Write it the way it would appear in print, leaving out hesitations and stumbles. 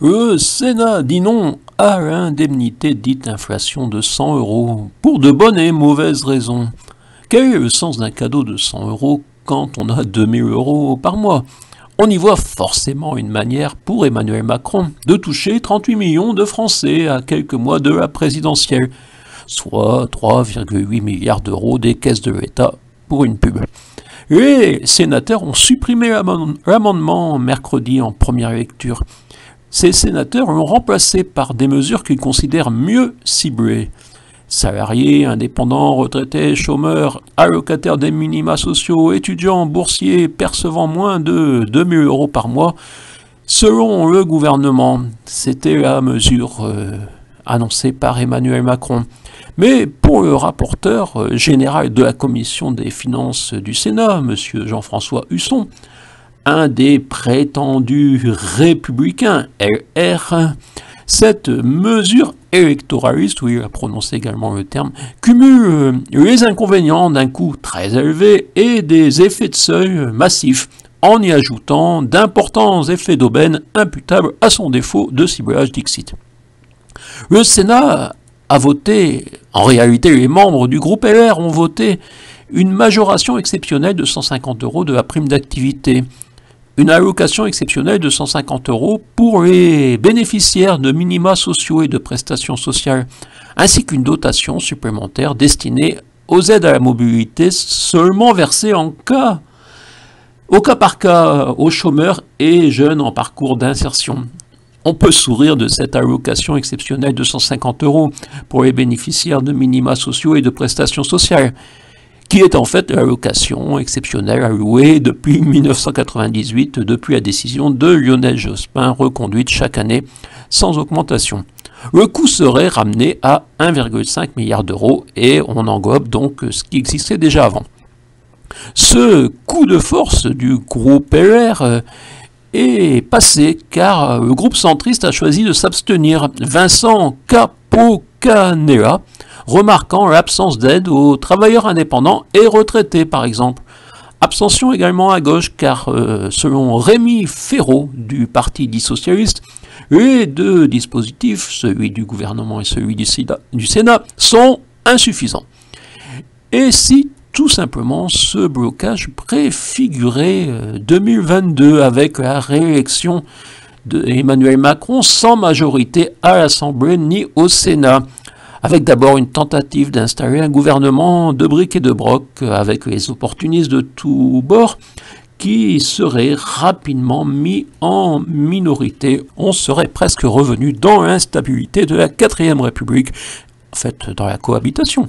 Le Sénat dit non à l'indemnité dite inflation de 100 € pour de bonnes et mauvaises raisons. Quel est le sens d'un cadeau de 100 € quand on a 2000 € par mois? On y voit forcément une manière pour Emmanuel Macron de toucher 38 millions de Français à quelques mois de la présidentielle, soit 3,8 milliards d'euros des caisses de l'État pour une pub. Les sénateurs ont supprimé l'amendement mercredi en première lecture. Ces sénateurs l'ont remplacé par des mesures qu'ils considèrent mieux ciblées. Salariés, indépendants, retraités, chômeurs, allocataires des minima sociaux, étudiants, boursiers percevant moins de 2000 € par mois, selon le gouvernement, c'était la mesure annoncée par Emmanuel Macron. Mais pour le rapporteur général de la commission des finances du Sénat, M. Jean-François Husson, un des prétendus républicains, LR, cette mesure électoraliste, oui, il a prononcé également le terme, cumule les inconvénients d'un coût très élevé et des effets de seuil massifs, en y ajoutant d'importants effets d'aubaine imputables à son défaut de ciblage dixit. Le Sénat a voté, en réalité les membres du groupe LR ont voté une majoration exceptionnelle de 150 € de la prime d'activité, une allocation exceptionnelle de 150 € pour les bénéficiaires de minima sociaux et de prestations sociales, ainsi qu'une dotation supplémentaire destinée aux aides à la mobilité seulement versées au cas par cas aux chômeurs et jeunes en parcours d'insertion. On peut sourire de cette allocation exceptionnelle de 150 € pour les bénéficiaires de minima sociaux et de prestations sociales, qui est en fait l'allocation exceptionnelle allouée depuis 1998, depuis la décision de Lionel Jospin, reconduite chaque année sans augmentation. Le coût serait ramené à 1,5 milliard d'euros et on englobe donc ce qui existait déjà avant. Ce coup de force du groupe LR est passé car le groupe centriste a choisi de s'abstenir. Vincent Capo-Canella remarquant l'absence d'aide aux travailleurs indépendants et retraités par exemple. Abstention également à gauche car selon Rémi Féraud du Parti dit socialiste, les deux dispositifs, celui du gouvernement et celui du Sénat, sont insuffisants. Et si tout simplement ce blocage préfigurait 2022 avec la réélection d'Emmanuel Macron sans majorité à l'Assemblée ni au Sénat, avec d'abord une tentative d'installer un gouvernement de briques et de broc avec les opportunistes de tous bords qui serait rapidement mis en minorité. On serait presque revenu dans l'instabilité de la 4ème République, en fait dans la cohabitation.